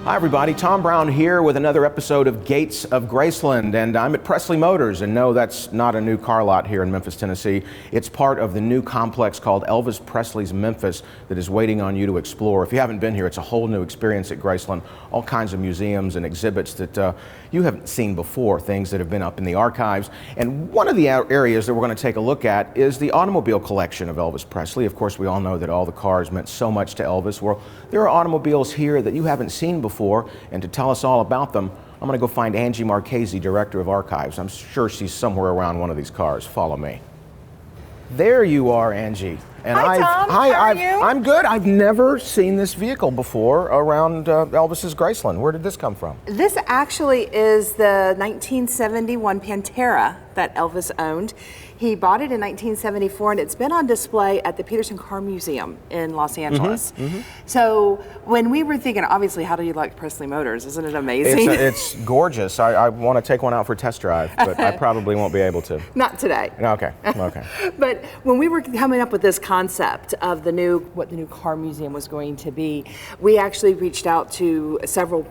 Hi everybody, Tom Brown here with another episode of Gates of Graceland, and I'm at Presley Motors, and no, that's not a new car lot here in Memphis, Tennessee. It's part of the new complex called Elvis Presley's Memphis that is waiting on you to explore. If you haven't been here, it's a whole new experience at Graceland, all kinds of museums and exhibits that you haven't seen before, things that have been up in the archives. And one of the areas that we're going to take a look at is the automobile collection of Elvis Presley. Of course, we all know that all the cars meant so much to Elvis. Well, there are automobiles here that you haven't seen before, and to tell us all about them, I'm going to go find Angie Marchese, Director of Archives. I'm sure she's somewhere around one of these cars. Follow me. There you are, Angie. And Hi, Tom. How are you? I'm good. I've never seen this vehicle before around Elvis's Graceland. Where did this come from? This actually is the 1971 Pantera that Elvis owned. He bought it in 1974, and it's been on display at the Peterson Car Museum in Los Angeles. So when we were thinking, obviously, how do you like Presley Motors? Isn't it amazing? It's gorgeous. I want to take one out for a test drive, but I probably won't be able to. Not today. Okay. But when we were coming up with this concept of what the new car museum was going to be, we actually reached out to several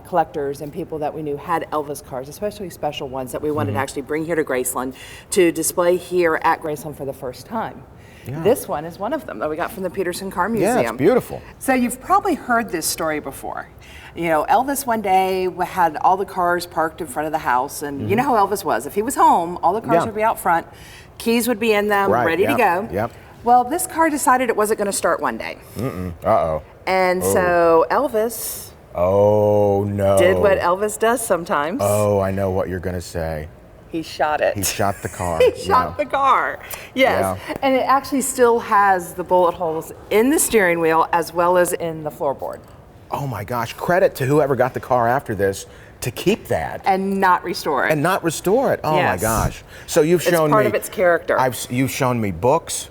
collectors and people that we knew had Elvis cars, especially special ones that we wanted to actually bring here to Graceland to display here at Graceland for the first time. Yeah. This one is one of them that we got from the Peterson Car Museum. Yeah, it's beautiful. So you've probably heard this story before. You know, Elvis one day had all the cars parked in front of the house, and you know how Elvis was. If he was home, all the cars would be out front, keys would be in them, ready to go. Yep. Well, this car decided it wasn't going to start one day. Uh-oh. And so Elvis did what Elvis does sometimes. Oh, I know what you're going to say. He shot it. He shot the car. He shot the car. Yes. Yeah. And it actually still has the bullet holes in the steering wheel as well as in the floorboard. Oh my gosh, credit to whoever got the car after this to keep that. And not restore it. And not restore it. Oh yes. My gosh. So you've shown me. It's part of its character. You've shown me books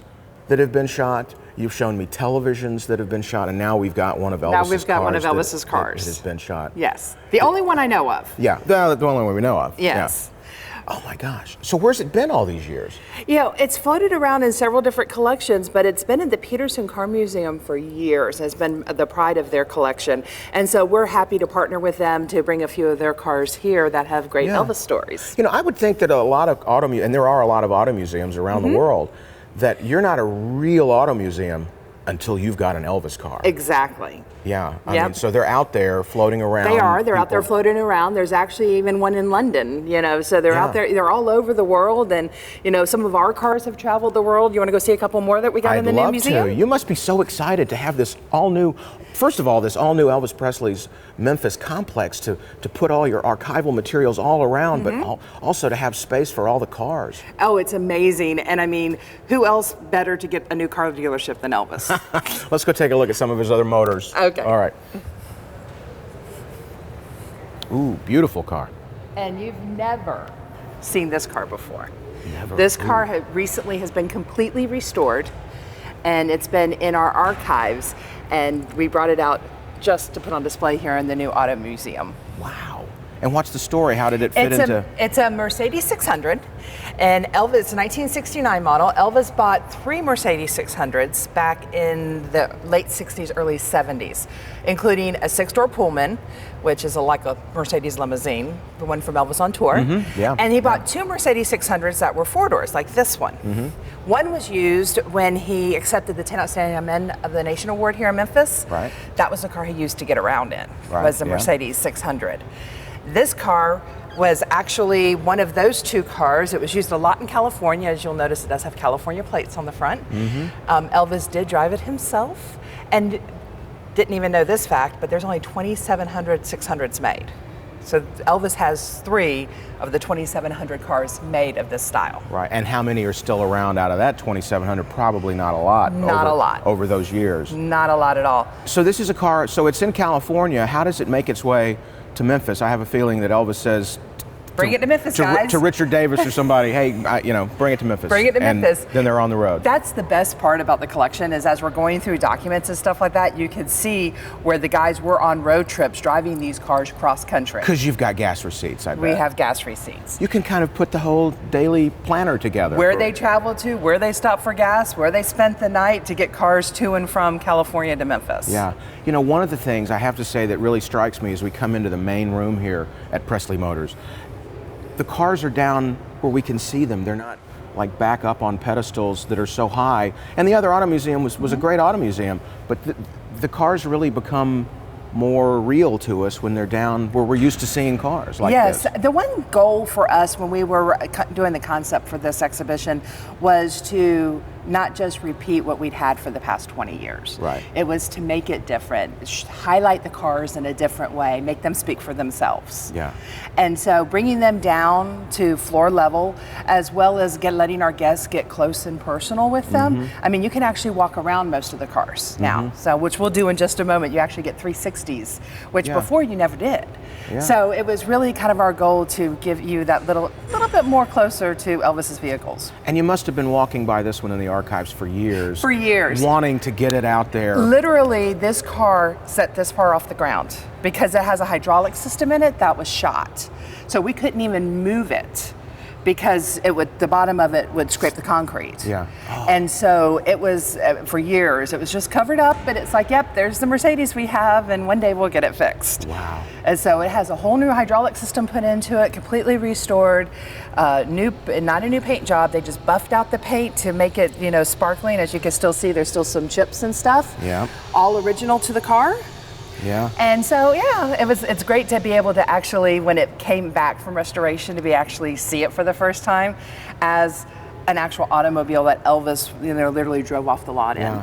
that have been shot. You've shown me televisions that have been shot, and now we've got one of Elvis's cars. Now we've got one of Elvis's cars. That has been shot. Yes. The only one I know of. Yeah, the only one we know of. Yes. Yeah. Oh my gosh. So where's it been all these years? You know, it's floated around in several different collections, but it's been in the Peterson Car Museum for years. It's been the pride of their collection. And so we're happy to partner with them to bring a few of their cars here that have great Elvis stories. You know, I would think that a lot of and there are a lot of auto museums around the world, that you're not a real auto museum until you've got an Elvis car. Exactly. Yeah, I mean, so they're out there floating around. They are. They're out there floating around. There's actually even one in London, you know, so they're out there. They're all over the world, and, you know, some of our cars have traveled the world. You want to go see a couple more that we got in the new museum? I'd love to. You must be so excited to have this all-new, first of all, this all-new Elvis Presley's Memphis complex to put all your archival materials all around, but also to have space for all the cars. Oh, it's amazing. And, I mean, who else better to get a new car dealership than Elvis? Let's go take a look at some of his other motors. Okay. All right. Ooh, beautiful car. And you've never seen this car before. Never. This car recently has been completely restored, and it's been in our archives, and we brought it out just to put on display here in the new Auto Museum. Wow. And what's the story? How did it fit into? It's a Mercedes 600, and Elvis, 1969 model. Elvis bought 3 Mercedes 600s back in the late 60s, early 70s, including a 6-door Pullman, which is like a Mercedes limousine, the one from Elvis on tour. And he bought 2 Mercedes 600s that were 4 doors, like this one. One was used when he accepted the 10 Outstanding Men of the Nation Award here in Memphis. Right. That was the car he used to get around in, was the Mercedes 600. This car was actually one of those 2 cars. It was used a lot in California. As you'll notice, it does have California plates on the front. Elvis did drive it himself, and didn't even know this fact, but there's only 2,700 600s made. So Elvis has 3 of the 2,700 cars made of this style. Right, and how many are still around out of that 2,700? Probably not a lot. Not a lot. Over those years. Not a lot at all. So this is a car, so it's in California. How does it make its way to Memphis? I have a feeling that Elvis says, Bring it to Memphis, guys. To Richard Davis or somebody, hey, bring it to Memphis. Bring it to Memphis. Then they're on the road. That's the best part about the collection is as we're going through documents and stuff like that, you can see where the guys were on road trips driving these cars cross country. Because you've got gas receipts, I bet. We have gas receipts. You can kind of put the whole daily planner together. Where they traveled to, where they stopped for gas, where they spent the night to get cars to and from California to Memphis. Yeah. One of the things I have to say that really strikes me as we come into the main room here at Presley Motors, the cars are down where we can see them. They're not like back up on pedestals that are so high. And the other auto museum was a great auto museum, but the cars really become more real to us when they're down where we're used to seeing cars like this. Yes, the one goal for us when we were doing the concept for this exhibition was to not just repeat what we'd had for the past 20 years. Right. It was to make it different, highlight the cars in a different way, make them speak for themselves. Yeah. And so bringing them down to floor level, as well as letting our guests get close and personal with them. I mean, you can actually walk around most of the cars now, so which we'll do in just a moment. You actually get 360s, which before you never did. Yeah. So it was really kind of our goal to give you that little bit more closer to Elvis's vehicles. And you must have been walking by this one in the archives for years. For years. Wanting to get it out there. Literally, this car set this far off the ground because it has a hydraulic system in it that was shot. So we couldn't even move it because the bottom of it would scrape the concrete. Yeah. Oh. And so it was, for years, it was just covered up, but it's like, yep, there's the Mercedes we have, and one day we'll get it fixed. Wow. And so it has a whole new hydraulic system put into it, completely restored, not a new paint job. They just buffed out the paint to make it, sparkling. As you can still see, there's still some chips and stuff. Yeah. All original to the car. Yeah. And so, it's great to be able to actually, when it came back from restoration, to actually see it for the first time as an actual automobile that Elvis, literally drove off the lot in.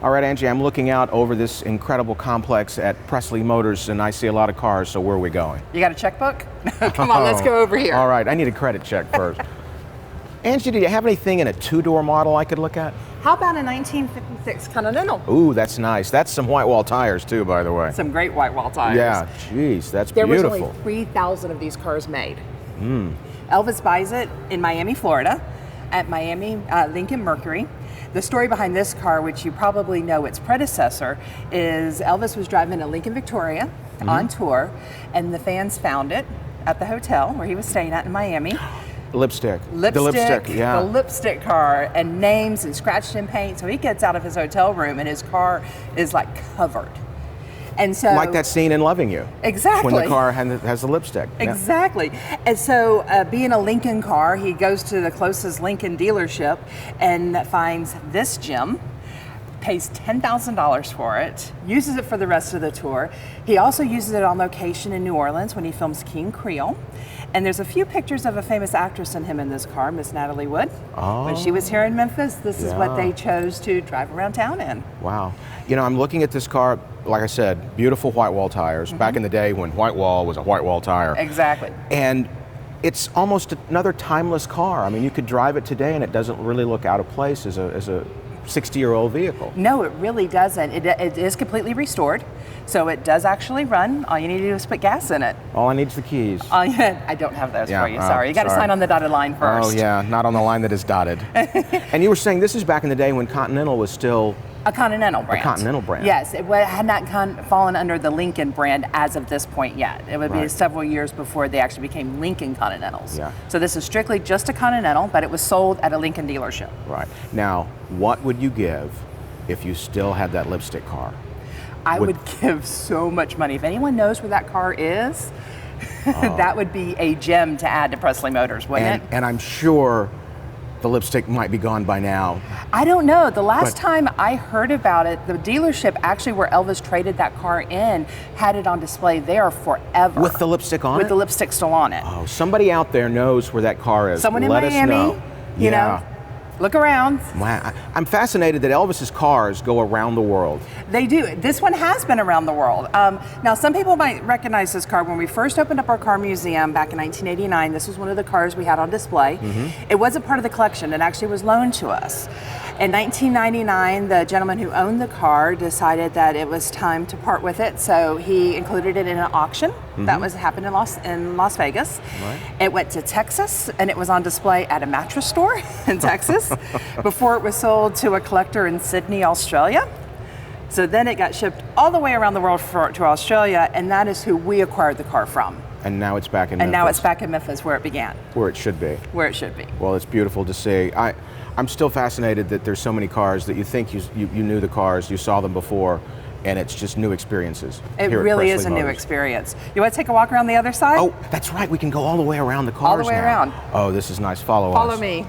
All right, Angie, I'm looking out over this incredible complex at Presley Motors, and I see a lot of cars, so where are we going? You got a checkbook? Come on, let's go over here. All right, I need a credit check first. Angie, do you have anything in a two-door model I could look at? How about a 1956 Continental? Ooh, that's nice. That's some white wall tires too, by the way. Some great white wall tires. Yeah, geez, that's there beautiful. There was only 3,000 of these cars made. Elvis buys it in Miami, Florida, at Miami Lincoln Mercury. The story behind this car, which you probably know its predecessor, is Elvis was driving a Lincoln Victoria on tour, and the fans found it at the hotel where he was staying at in Miami. Lipstick. The lipstick, yeah. The lipstick car, and names and scratched in paint. So he gets out of his hotel room and his car is like covered. And so, like that scene in Loving You. Exactly. When the car has the lipstick. Exactly. Yeah. And so being a Lincoln car, he goes to the closest Lincoln dealership and finds this gem, pays $10,000 for it, uses it for the rest of the tour. He also uses it on location in New Orleans when he films King Creole. And there's a few pictures of a famous actress and him in this car, Miss Natalie Wood. Oh. When she was here in Memphis, this is what they chose to drive around town in. Wow. I'm looking at this car, like I said, beautiful white wall tires, back in the day when white wall was a white wall tire. Exactly. And it's almost another timeless car. I mean, you could drive it today and it doesn't really look out of place as a 60-year-old vehicle. No, it really doesn't. It is completely restored, so it does actually run. All you need to do is put gas in it. All I need is the keys. I don't have those for you, sorry. You got to sign on the dotted line first. Oh yeah, not on the line that is dotted. And you were saying this is back in the day when Continental was still a Continental brand. A Continental brand. Yes, it had not fallen under the Lincoln brand as of this point yet. It would be several years before they actually became Lincoln Continentals. Yeah. So this is strictly just a Continental, but it was sold at a Lincoln dealership. Right. Now, what would you give if you still had that lipstick car? I would give so much money. If anyone knows where that car is, that would be a gem to add to Presley Motors, wouldn't it? And I'm sure the lipstick might be gone by now. I don't know. The last time I heard about it, the dealership actually where Elvis traded that car in had it on display there forever. With the lipstick on it? With the lipstick still on it. Oh, somebody out there knows where that car is. Someone in Let Miami, us know. you know. Look around. Wow. I'm fascinated that Elvis's cars go around the world. They do. This one has been around the world. Now, some people might recognize this car. When we first opened up our car museum back in 1989, this was one of the cars we had on display. It wasn't part of the collection. It actually was loaned to us. In 1999, the gentleman who owned the car decided that it was time to part with it, so he included it in an auction that happened in Las Vegas. Right. It went to Texas, and it was on display at a mattress store in Texas before it was sold to a collector in Sydney, Australia. So then it got shipped all the way around the world to Australia, and that is who we acquired the car from. And now it's back in Memphis. And now it's back in Memphis, where it began. Where it should be. Where it should be. Well, it's beautiful to see. I'm still fascinated that there's so many cars that you think you knew the cars, you saw them before, and it's just new experiences. It here at really Presley is a new Motors. experience. You want to take a walk around the other side? Oh, that's right. We can go all the way around the cars All the way now. around. Oh, this is nice. Follow us. Follow me.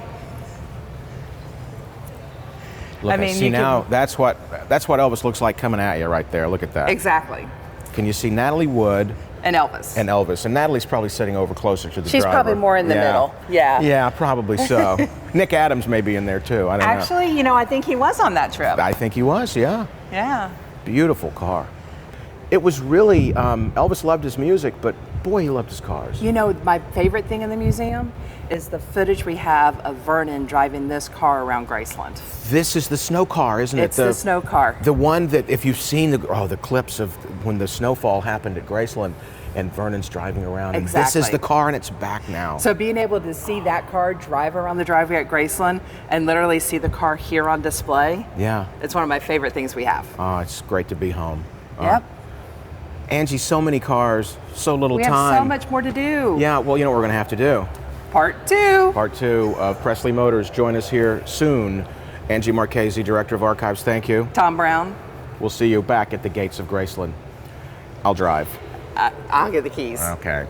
Look, I mean, see you now. That's what Elvis looks like coming at you right there. Look at that. Exactly. Can you see Natalie Wood And Elvis. and Elvis? And Natalie's probably sitting over closer to the She's driver. probably more in the middle. Yeah. Yeah, probably so. Nick Adams may be in there too. I don't know. Actually, you know, I think he was on that trip. I think he was. Yeah. Yeah. Beautiful car. It was really Elvis loved his music, but boy, he loved his cars. You know, my favorite thing in the museum is the footage we have of Vernon driving this car around Graceland. This is the snow car, isn't it? It's the snow car. The one that, if you've seen the clips of when the snowfall happened at Graceland, and Vernon's driving around. And this is the car, and it's back now. So being able to see that car drive around the driveway at Graceland and literally see the car here on display, yeah, it's one of my favorite things we have. Oh, it's great to be home. Yep. Angie, so many cars, so little time. We have so much more to do. Yeah, well, you know what we're going to have to do? Part two. Part two of Presley Motors. Join us here soon. Angie Marchese, Director of Archives, thank you. Tom Brown. We'll see you back at the gates of Graceland. I'll drive. I'll get the keys. Okay.